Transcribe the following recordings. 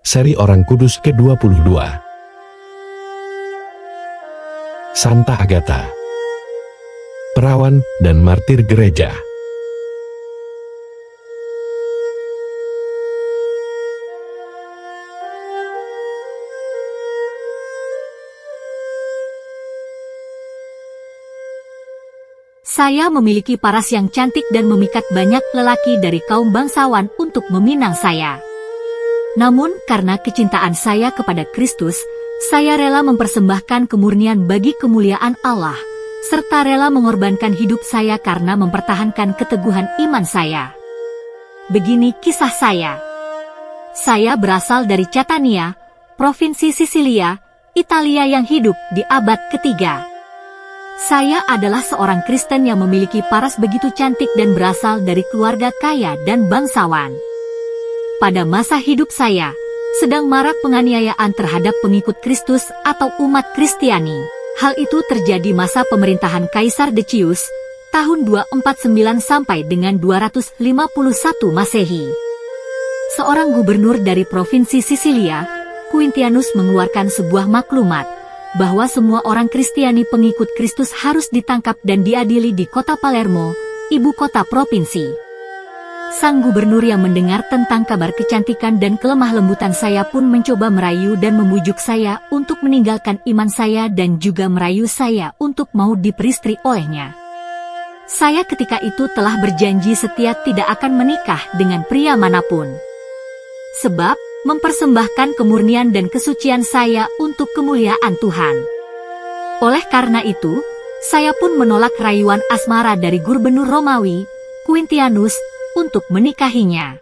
Seri Orang Kudus ke-22. Santa Agatha, perawan dan martir gereja. Saya memiliki paras yang cantik dan memikat banyak lelaki dari kaum bangsawan untuk meminang saya. Namun, karena kecintaan saya kepada Kristus, saya rela mempersembahkan kemurnian bagi kemuliaan Allah, serta rela mengorbankan hidup saya karena mempertahankan keteguhan iman saya. Begini kisah saya. Saya berasal dari Catania, Provinsi Sisilia, Italia yang hidup di abad ketiga. Saya adalah seorang Kristen yang memiliki paras begitu cantik dan berasal dari keluarga kaya dan bangsawan. Pada masa hidup saya, sedang marak penganiayaan terhadap pengikut Kristus atau umat Kristiani. Hal itu terjadi masa pemerintahan Kaisar Decius, tahun 249 sampai dengan 251 Masehi. Seorang gubernur dari Provinsi Sisilia, Quintianus mengeluarkan sebuah maklumat, bahwa semua orang Kristiani pengikut Kristus harus ditangkap dan diadili di kota Palermo, ibu kota provinsi. Sang gubernur yang mendengar tentang kabar kecantikan dan kelemah lembutan saya pun mencoba merayu dan membujuk saya untuk meninggalkan iman saya dan juga merayu saya untuk mau diperistri olehnya. Saya ketika itu telah berjanji setia tidak akan menikah dengan pria manapun. Sebab, mempersembahkan kemurnian dan kesucian saya untuk kemuliaan Tuhan. Oleh karena itu, saya pun menolak rayuan asmara dari gubernur Romawi, Quintianus, untuk menikahinya.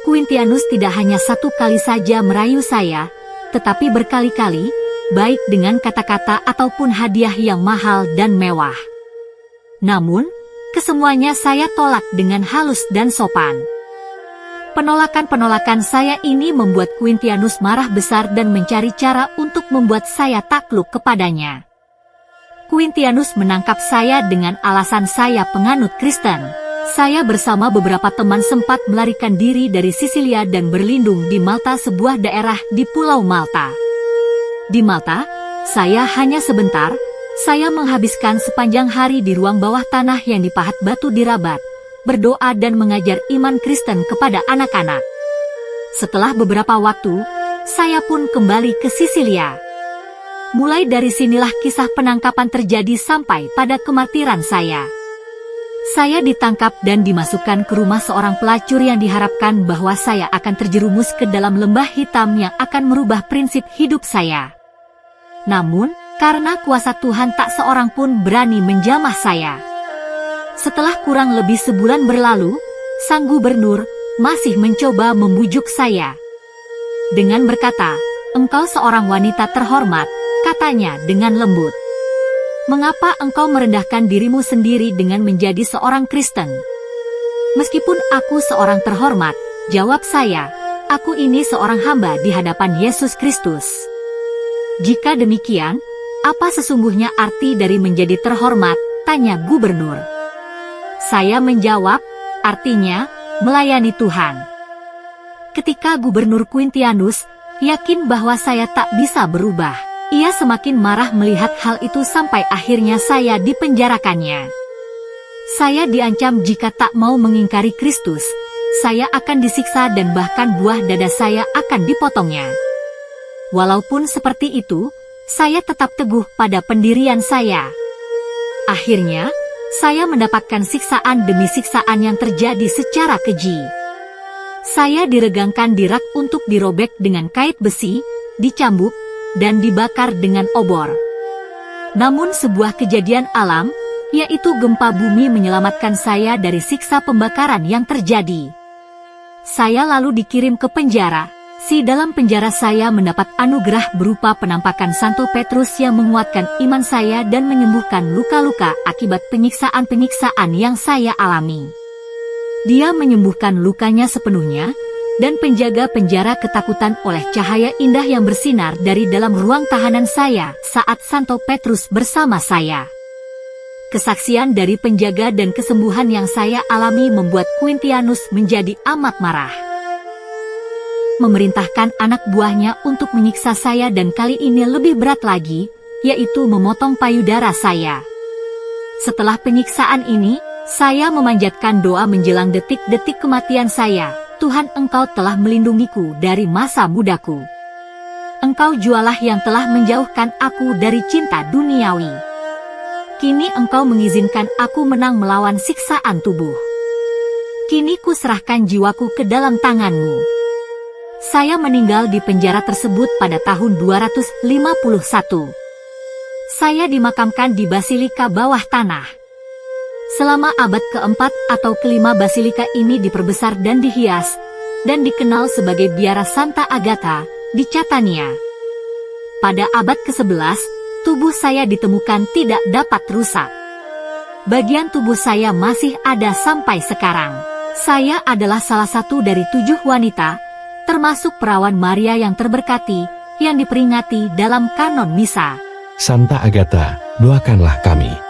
Quintianus tidak hanya satu kali saja merayu saya, tetapi berkali-kali, baik dengan kata-kata ataupun hadiah yang mahal dan mewah. Namun, kesemuanya saya tolak dengan halus dan sopan. Penolakan-penolakan saya ini membuat Quintianus marah besar dan mencari cara untuk membuat saya takluk kepadanya. Quintianus menangkap saya dengan alasan saya penganut Kristen. Saya bersama beberapa teman sempat melarikan diri dari Sisilia dan berlindung di Malta, sebuah daerah di Pulau Malta. Di Malta, saya hanya sebentar, saya menghabiskan sepanjang hari di ruang bawah tanah yang dipahat batu di Rabat, berdoa dan mengajar iman Kristen kepada anak-anak. Setelah beberapa waktu, saya pun kembali ke Sisilia. Mulai dari sinilah kisah penangkapan terjadi sampai pada kemartiran saya. Saya ditangkap dan dimasukkan ke rumah seorang pelacur yang diharapkan bahwa saya akan terjerumus ke dalam lembah hitam yang akan merubah prinsip hidup saya. Namun, karena kuasa Tuhan tak seorang pun berani menjamah saya. Setelah kurang lebih sebulan berlalu, sang gubernur masih mencoba membujuk saya. Dengan berkata, "Engkau seorang wanita terhormat," katanya dengan lembut. "Mengapa engkau merendahkan dirimu sendiri dengan menjadi seorang Kristen?" "Meskipun aku seorang terhormat," jawab saya, "aku ini seorang hamba di hadapan Yesus Kristus." "Jika demikian, apa sesungguhnya arti dari menjadi terhormat?" tanya gubernur. Saya menjawab, "Artinya, melayani Tuhan." Ketika gubernur Quintianus yakin bahwa saya tak bisa berubah, ia semakin marah melihat hal itu sampai akhirnya saya dipenjarakannya. Saya diancam jika tak mau mengingkari Kristus, saya akan disiksa dan bahkan buah dada saya akan dipotongnya. Walaupun seperti itu, saya tetap teguh pada pendirian saya. Akhirnya, saya mendapatkan siksaan demi siksaan yang terjadi secara keji. Saya diregangkan di rak untuk dirobek dengan kait besi, dicambuk, dan dibakar dengan obor. Namun sebuah kejadian alam, yaitu gempa bumi, menyelamatkan saya dari siksa pembakaran yang terjadi. Saya lalu dikirim ke penjara. Di dalam penjara saya mendapat anugerah berupa penampakan Santo Petrus yang menguatkan iman saya dan menyembuhkan luka-luka akibat penyiksaan-penyiksaan yang saya alami. Dia menyembuhkan lukanya sepenuhnya, dan penjaga penjara ketakutan oleh cahaya indah yang bersinar dari dalam ruang tahanan saya saat Santo Petrus bersama saya. Kesaksian dari penjaga dan kesembuhan yang saya alami membuat Quintianus menjadi amat marah. memerintahkan anak buahnya untuk menyiksa saya dan kali ini lebih berat lagi, yaitu memotong payudara saya. Setelah penyiksaan ini, saya memanjatkan doa menjelang detik-detik kematian saya. Tuhan, Engkau telah melindungiku dari masa mudaku. Engkau jualah yang telah menjauhkan aku dari cinta duniawi. Kini Engkau mengizinkan aku menang melawan siksaan tubuh. Kini ku serahkan jiwaku ke dalam tangan-Mu. Saya meninggal di penjara tersebut pada tahun 251. Saya dimakamkan di Basilika bawah tanah. Selama abad keempat atau kelima basilika ini diperbesar dan dihias, dan dikenal sebagai biara Santa Agatha di Catania. Pada abad ke-11, tubuh saya ditemukan tidak dapat rusak. Bagian tubuh saya masih ada sampai sekarang. Saya adalah salah satu dari 7 wanita, termasuk perawan Maria yang terberkati, yang diperingati dalam kanon misa. Santa Agatha, doakanlah kami.